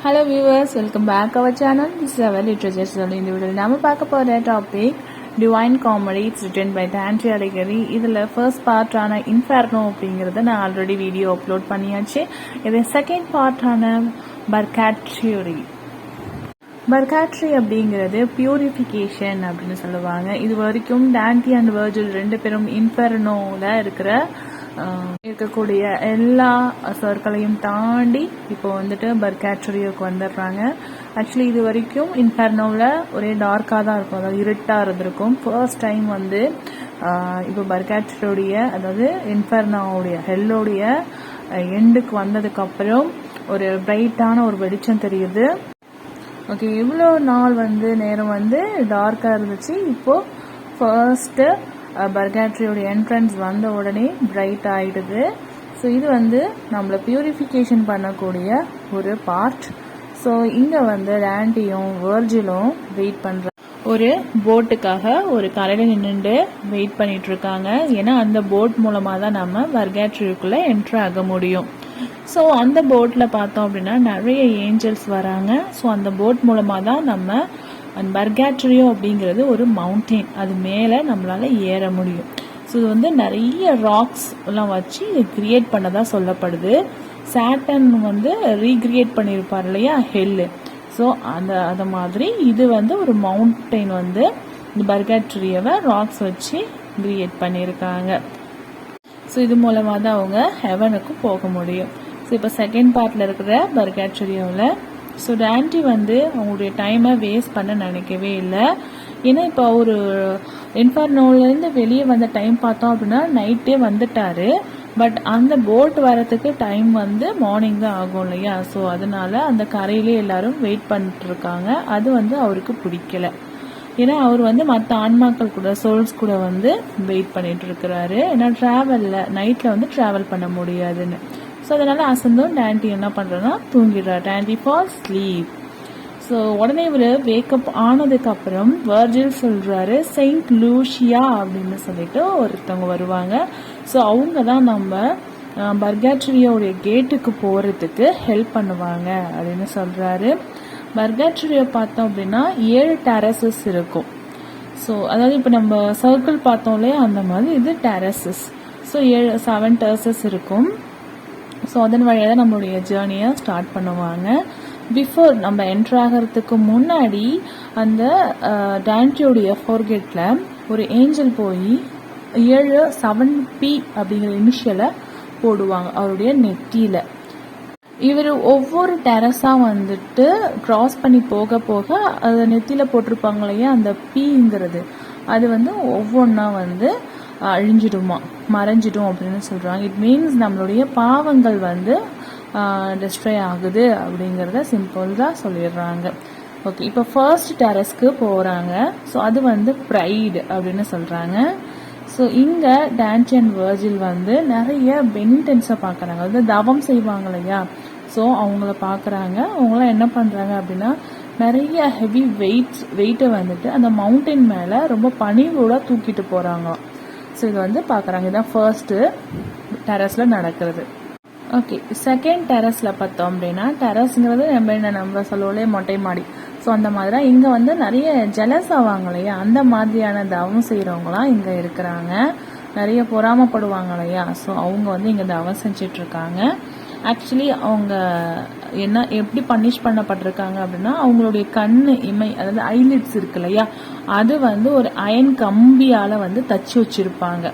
Hello viewers, welcome back our channel. This is our literature study. இந்த வீடியோல நாம பார்க்க போற topic divine comedy. It's written by Dante அலிகரி. இதுல ஃபர்ஸ்ட் பார்ட்டான இன்ஃபெர்னோ அப்படிங்கறத நான் ஆல்ரெடி வீடியோ அப்லோட் பண்ணியாச்சு. இது செகண்ட் பார்ட்டான பர்காட்ரியோரி. பர்காட்ரி அப்படிங்கிறது பியூரிஃபிகேஷன் அப்படின்னு சொல்லுவாங்க. இது வரைக்கும் டான்டி அண்ட் வெர்ஜில் ரெண்டு பேரும் இன்ஃபெர்னோல இருக்கக்கூடிய எல்லா சர்க்கிளையும் தாண்டி இப்போ வந்துட்டு பர்காட்ரியோக்கு வந்துடுறாங்க. ஆக்சுவலி இது வரைக்கும் இன்ஃபெர்னோவில் ஒரே டார்க்காக தான் இருக்கும், அதாவது இருட்டாக இருந்திருக்கும். ஃபர்ஸ்ட் டைம் வந்து இப்போ பர்காட்ரியோடைய, அதாவது இன்ஃபெர்னோவுடைய ஹெல்லோடைய எண்டுக்கு வந்ததுக்கப்புறம் ஒரு பிரைட்டான ஒரு வெளிச்சம் தெரியுது. ஓகே, இவ்வளோ நாள் வந்து நேரம் வந்து டார்க்காக இருந்துச்சு. இப்போது ஃபர்ஸ்ட்டு பர்காட்ரியோட என்ட்ரன்ஸ் வந்த உடனே பிரைட் ஆகிடுது. ஸோ இது வந்து நம்மளை பியூரிஃபிகேஷன் பண்ணக்கூடிய ஒரு பார்ட். ஸோ இங்கே வந்து டான்டியும் வெர்ஜிலும் வெயிட் பண்ணுற ஒரு போட்டுக்காக ஒரு கரையில் நின்றுட்டு வெயிட் பண்ணிட்டு இருக்காங்க. ஏன்னா அந்த போட் மூலமாக தான் நம்ம பர்காட்ரியோக்குள்ளே என்ட்ரு ஆக முடியும். ஸோ அந்த போட்டில் பார்த்தோம் அப்படின்னா நிறைய ஏஞ்சல்ஸ் வராங்க. ஸோ அந்த போட் மூலமாக தான் நம்ம பர்காட்ரியோ அப்படிங்கிறது ஒரு மவுண்டெயின், அது மேலே நம்மளால ஏற முடியும். ஸோ இது வந்து நிறைய ராக்ஸ் எல்லாம் வச்சு இது கிரியேட் பண்ணதாக சொல்லப்படுது. சாட்டன் வந்து ரீக்ரியேட் பண்ணியிருப்பார் இல்லையா ஹெல்லு. ஸோ அதை மாதிரி இது வந்து ஒரு மவுண்டெயின் வந்து இந்த பர்காட்ரியோவை ராக்ஸ் வச்சு கிரியேட் பண்ணியிருக்காங்க. ஸோ இது மூலமாக தான் அவங்க ஹெவனுக்கு போக முடியும். ஸோ இப்போ செகண்ட் பார்ட்டில் இருக்கிற பர்காட்ரியோவில் ஸோ டான்டி வந்து அவங்களுடைய டைமை வேஸ்ட் பண்ண நினைக்கவே இல்லை. ஏன்னா இப்போ ஒரு இன்ஃபெர்னோலேருந்து வெளியே வந்த டைம் பார்த்தோம் அப்படின்னா நைட்டே வந்துட்டாரு. பட் அந்த போட் வரத்துக்கு டைம் வந்து மார்னிங் தான் ஆகும் இல்லையா. ஸோ அதனால அந்த கரையிலே எல்லாரும் வெயிட் பண்ணிட்டு இருக்காங்க. அது வந்து அவருக்கு பிடிக்கல. ஏன்னா அவர் வந்து மற்ற ஆன்மாக்கள் கூட, சோல்ஸ் கூட வந்து வெயிட் பண்ணிட்டு இருக்கிறாரு. ஏன்னா டிராவலில் நைட்டில் வந்து டிராவல் பண்ண முடியாதுன்னு. ஸோ அதனால அசந்தும் டான்டி என்ன பண்ணுறதுனா தூங்கிடுறார். Dandy fall sleep. ஸோ உடனே இவர் வேக்கப் ஆனதுக்கப்புறம் வெர்ஜில் சொல்கிறாரு செயின்ட் லூஷியா அப்படின்னு சொல்லிட்டு ஒருத்தவங்க வருவாங்க. ஸோ அவங்க தான் நம்ம பர்காட்ரியோடைய கேட்டுக்கு போகிறதுக்கு ஹெல்ப் பண்ணுவாங்க அப்படின்னு சொல்கிறாரு. பர்காட்ரியோ பார்த்தோம் அப்படின்னா 7 டெரஸஸ் இருக்கும். ஸோ அதாவது இப்போ நம்ம சர்க்கிள் பார்த்தோம் இல்லையா, அந்த மாதிரி இது டெரஸஸ். ஸோ 7 டெரஸஸ் இருக்கும். ஸோ அதன் வழியாக தான் நம்மளுடைய ஜேர்னியை ஸ்டார்ட் பண்ணுவாங்க. பிஃபோர் நம்ம என்ட்ரு ஆகிறதுக்கு முன்னாடி அந்த டான்டியோடைய ஃபோர்கேட்டில் ஒரு ஏஞ்சல் போய் 7 அப்படிங்கிற இனிஷியலை போடுவாங்க அவருடைய நெத்தியில். இவர் ஒவ்வொரு டெரஸாக வந்துட்டு கிராஸ் பண்ணி போக போக அதை நெத்தியில் போட்டிருப்பாங்க இல்லையா, அந்த பீங்கிறது அது வந்து ஒவ்வொன்றா வந்து அழிஞ்சிடுமா, மறைஞ்சிடும் அப்படின்னு சொல்கிறாங்க. இட் மீன்ஸ் நம்மளுடைய பாவங்கள் வந்து டிஸ்ட்ராய் ஆகுது அப்படிங்கிறத சிம்பிளாக சொல்லிடுறாங்க. ஓகே, இப்போ ஃபர்ஸ்ட் டெரஸ்க்கு போகிறாங்க. ஸோ அது வந்து ப்ரைடு அப்படின்னு சொல்கிறாங்க. ஸோ இங்கே டான்டி அண்ட் வெர்ஜில் வந்து நிறைய பெனிடென்ஸை பார்க்குறாங்க, அதாவது தவம் செய்வாங்க இல்லையா. ஸோ அவங்கள பார்க்குறாங்க. அவங்களாம் என்ன பண்ணுறாங்க அப்படின்னா நிறைய ஹெவி வெயிட்டை வந்துட்டு அந்த மவுண்டைன் மேலே ரொம்ப பணிவோட தூக்கிட்டு போகிறாங்களாம். ஸோ இது வந்து பார்க்குறாங்க. இதுதான் ஃபர்ஸ்ட்டு டெரஸில் நடக்கிறது. ஓகே, செகண்ட் டெரஸில் பார்த்தோம் அப்படின்னா, டெரஸ்ங்கிறது நம்ம சொல்லுவோம்லே மொட்டை மாடி. ஸோ அந்த மாதிரி தான் இங்கே வந்து நிறைய ஜெலஸ் ஆவாங்க இல்லையா, அந்த மாதிரியான தவம் செய்கிறவங்களாம் இங்கே இருக்கிறாங்க. நிறைய பொறாமப்படுவாங்க இல்லையா. ஸோ அவங்க வந்து இங்கே தவம் செஞ்சிட்ருக்காங்க. ஆக்சுவலி அவங்க எப்படி பனிஷ் பண்ணப்பட்டிருக்காங்க அப்படின்னா, அவங்களுடைய கண்ணு இமை, அதாவது ஐலிட்ஸ் இருக்கு இல்லையா, அது வந்து ஒரு அயன் கம்பியால் வந்து தச்சு வச்சிருப்பாங்க.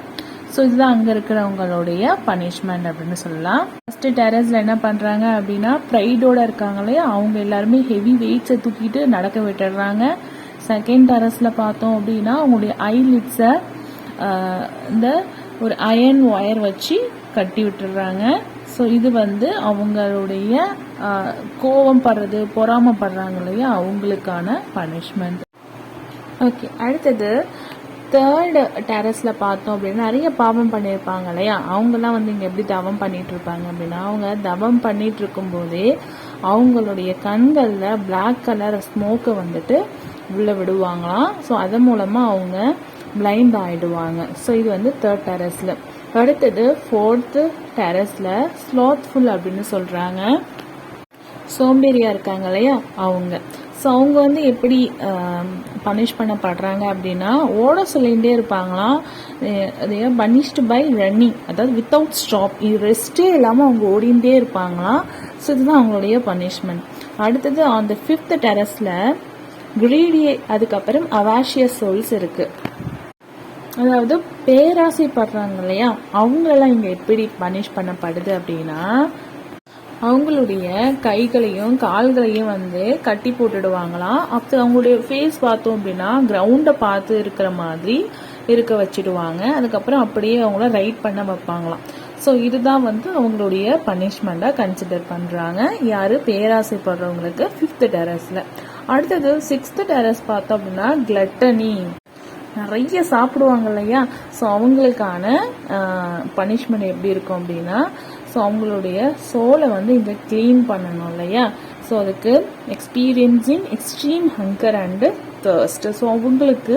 ஸோ இதுதான் அங்கே இருக்கிறவங்களுடைய பனிஷ்மெண்ட் அப்படின்னு சொல்லலாம். ஃபர்ஸ்ட் டெரஸில் என்ன பண்ணுறாங்க அப்படின்னா, ப்ரைடோட இருக்காங்க இல்லையா, அவங்க எல்லாருமே ஹெவி வெயிட்ஸை தூக்கிட்டு நடக்க விட்டுடுறாங்க. செகண்ட் டெரஸில் பார்த்தோம் அப்படின்னா அவங்களுடைய ஐலிட்ஸை இந்த ஒரு அயன் ஒயர் வச்சு கட்டி விட்டுடுறாங்க. ஸோ இது வந்து அவங்களுடைய கோபம் படுறது, பொறாமப்படுறாங்க இல்லையா, அவங்களுக்கான பனிஷ்மெண்ட். ஓகே, அடுத்தது தேர்டு டெரஸில் பார்த்தோம் அப்படின்னா நிறைய பாவம் பண்ணியிருப்பாங்க இல்லையா, அவங்கெல்லாம் வந்து இங்கே எப்படி தவம் பண்ணிட்டு இருப்பாங்க அப்படின்னா, அவங்க தவம் பண்ணிட்டு இருக்கும்போதே அவங்களுடைய கண்களில் பிளாக் கலர் ஸ்மோக்கை வந்துட்டு உள்ள விடுவாங்களாம். ஸோ அதன் மூலமாக அவங்க பிளைண்ட் ஆகிடுவாங்க. ஸோ இது வந்து தேர்ட் டெரஸில். அடுத்தது ஃபோர்த்து டெரஸில் ஸ்லாத்ஃபுல் அப்படின்னு சொல்கிறாங்க. சோம்பேறியாக இருக்காங்க இல்லையா அவங்க. ஸோ அவங்க வந்து எப்படி பனிஷ் பண்ணப்படுறாங்க அப்படின்னா, ஓட சொல்லிகிட்டே இருப்பாங்களாம். அதே பனிஷ்டு பை ரன்னிங், அதாவது வித்தவுட் ஸ்டாப், இது ரெஸ்ட்டே இல்லாமல் அவங்க ஓடிண்டே இருப்பாங்களாம். ஸோ இதுதான் அவங்களுடைய பனிஷ்மெண்ட். அடுத்தது அந்த 5th டெரஸில் கிரீடியே, அதுக்கப்புறம் அவாஷியஸ் சோல்ஸ் இருக்குது. அதாவது பேராசைப்படுறாங்க இல்லையா, அவங்களெல்லாம் இங்கே எப்படி பனிஷ் பண்ணப்படுது அப்படின்னா, அவங்களுடைய கைகளையும் கால்களையும் வந்து கட்டி போட்டுடுவாங்களாம். அப்போ அவங்களுடைய ஃபேஸ் பார்த்தோம் அப்படின்னா கிரவுண்டை பார்த்து இருக்கிற மாதிரி இருக்க வச்சுடுவாங்க. அதுக்கப்புறம் அப்படியே அவங்கள ரைட் பண்ண வைப்பாங்களாம். ஸோ இதுதான் வந்து அவங்களுடைய பனிஷ்மெண்ட்டாக கன்சிடர் பண்ணுறாங்க. யார் பேராசைப்படுறவங்களுக்கு 5th டெரஸில். அடுத்தது 6th டெரஸ் பார்த்தோம் அப்படின்னா கிளட்டனி, நிறைய சாப்பிடுவாங்க இல்லையா. ஸோ அவங்களுக்கான பனிஷ்மெண்ட் எப்படி இருக்கும் அப்படின்னா, ஸோ அவங்களுடைய சோலை வந்து இங்கே க்ளீன் பண்ணணும் இல்லையா. ஸோ அதுக்கு experiencing extreme hunger and thirst. So அவங்களுக்கு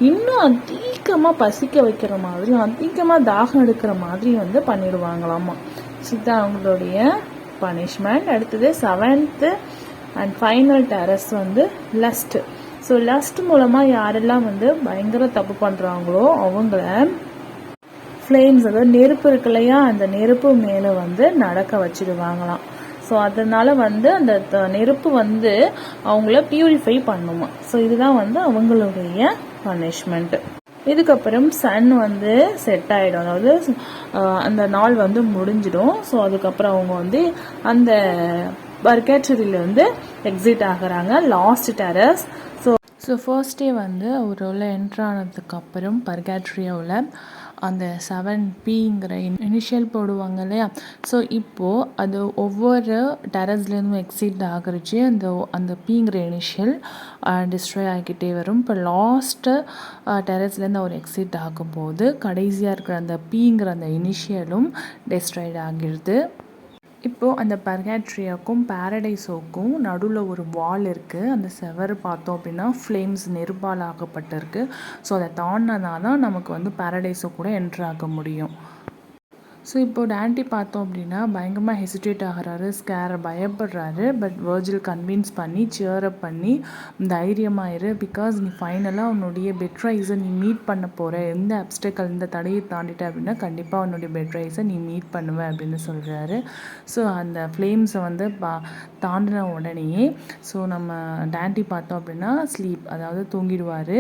இன்னும் அதிகமாக பசிக்க வைக்கிற மாதிரி, அதிகமாக தாகம் எடுக்கிற மாதிரி வந்து பண்ணிடுவாங்களாமா. ஸோ இதுதான் அவங்களுடைய பனிஷ்மெண்ட். அடுத்தது 7th அண்ட் ஃபைனல் டெரஸ் வந்து லஸ்ட். ஸோ லஸ்ட் மூலமாக யாரெல்லாம் வந்து பயங்கர தப்பு பண்ணுறாங்களோ அவங்கள ஃப்ளேம்ஸ், அதாவது நெருப்பு இருக்கு இல்லையா, அந்த நெருப்பு மேலே வந்து நடக்க வச்சிடுவாங்களாம். ஸோ அதனால வந்து அந்த நெருப்பு வந்து அவங்கள பியூரிஃபை பண்ணுமா. ஸோ இதுதான் வந்து அவங்களுடைய பனிஷ்மெண்ட். இதுக்கப்புறம் சன் வந்து செட் ஆகிடும், அதாவது அந்த நாள் வந்து முடிஞ்சிடும். ஸோ அதுக்கப்புறம் அவங்க வந்து அந்த பர்கேட்டரியில வந்து எக்ஸிட் ஆகுறாங்க. Last terrace. So first day வந்து அவர் உள்ள என்ட்ரு ஆனதுக்கப்புறம் பர்கேட்ரியாவில் அந்த 7Pங்கிற இனிஷியல் போடுவாங்க இல்லையா. ஸோ இப்போது அது ஒவ்வொரு டெரஸ்லேருந்தும் எக்ஸிட் ஆகிருச்சு. அந்த Pங்கிற இனிஷியல் டிஸ்ட்ராய் ஆகிக்கிட்டே வரும். இப்போ லாஸ்ட்டு டெரஸ்லேருந்து அவர் எக்ஸிட் ஆகும்போது கடைசியாக இருக்கிற அந்த Pங்கிற அந்த இனிஷியலும் டிஸ்ட்ராய்ட் ஆகிடுது. இப்போது அந்த பர்கேட்ரியாவுக்கும் பாரடைஸோக்கும் நடுவில் ஒரு வால் இருக்குது. அந்த செவர் பார்த்தோம் அப்படின்னா ஃப்ளேம்ஸ் நெருப்பால் ஆகப்பட்டிருக்கு. ஸோ அதை தாண்டினா தான் நமக்கு வந்து பாரடைஸோ கூட என்ட்ரு ஆக முடியும். ஸோ இப்போ டான்டி பார்த்தோம் அப்படின்னா பயங்கரமாக ஹெசிடேட் ஆகிறாரு, பயப்படுறாரு. பட் வர்ஜில் கன்வின்ஸ் பண்ணி சியரப் பண்ணி தைரியமாயிரு, பிகாஸ் நீ ஃபைனலாக உன்னுடைய பெட்ரைஸை நீ மீட் பண்ண போகிற, எந்த அப்டக்கல் இந்த தடையை தாண்டிட்ட அப்படின்னா கண்டிப்பாக உன்னுடைய பெட்ரைஸை நீ மீட் பண்ணுவேன் அப்படின்னு சொல்கிறாரு. ஸோ அந்த ஃப்ளேம்ஸை வந்து தாண்டின உடனேயே ஸோ நம்ம டான்டி பார்த்தோம் அப்படின்னா ஸ்லீப், அதாவது தூங்கிடுவார்.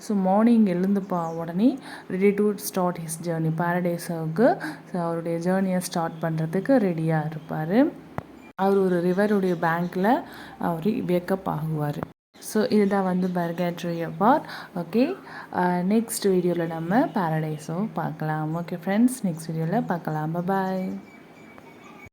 ஸோ மார்னிங் எழுந்து உடனே ready to start his journey, பாரடைஸுக்கு அவருடைய ஜேர்னியை ஸ்டார்ட் பண்ணுறதுக்கு ரெடியாக இருப்பார். அவர் ஒரு ரிவருடைய பேங்க்கில் அவர் வேக்கப் ஆகுவார். ஸோ இதுதான் வந்து பர்கேட்ரி பார்ட். ஓகே, நெக்ஸ்ட் வீடியோவில் நம்ம பாரடைஸோ பார்க்கலாம். ஓகே ஃப்ரெண்ட்ஸ், நெக்ஸ்ட் வீடியோவில் பார்க்கலாம். பாய்.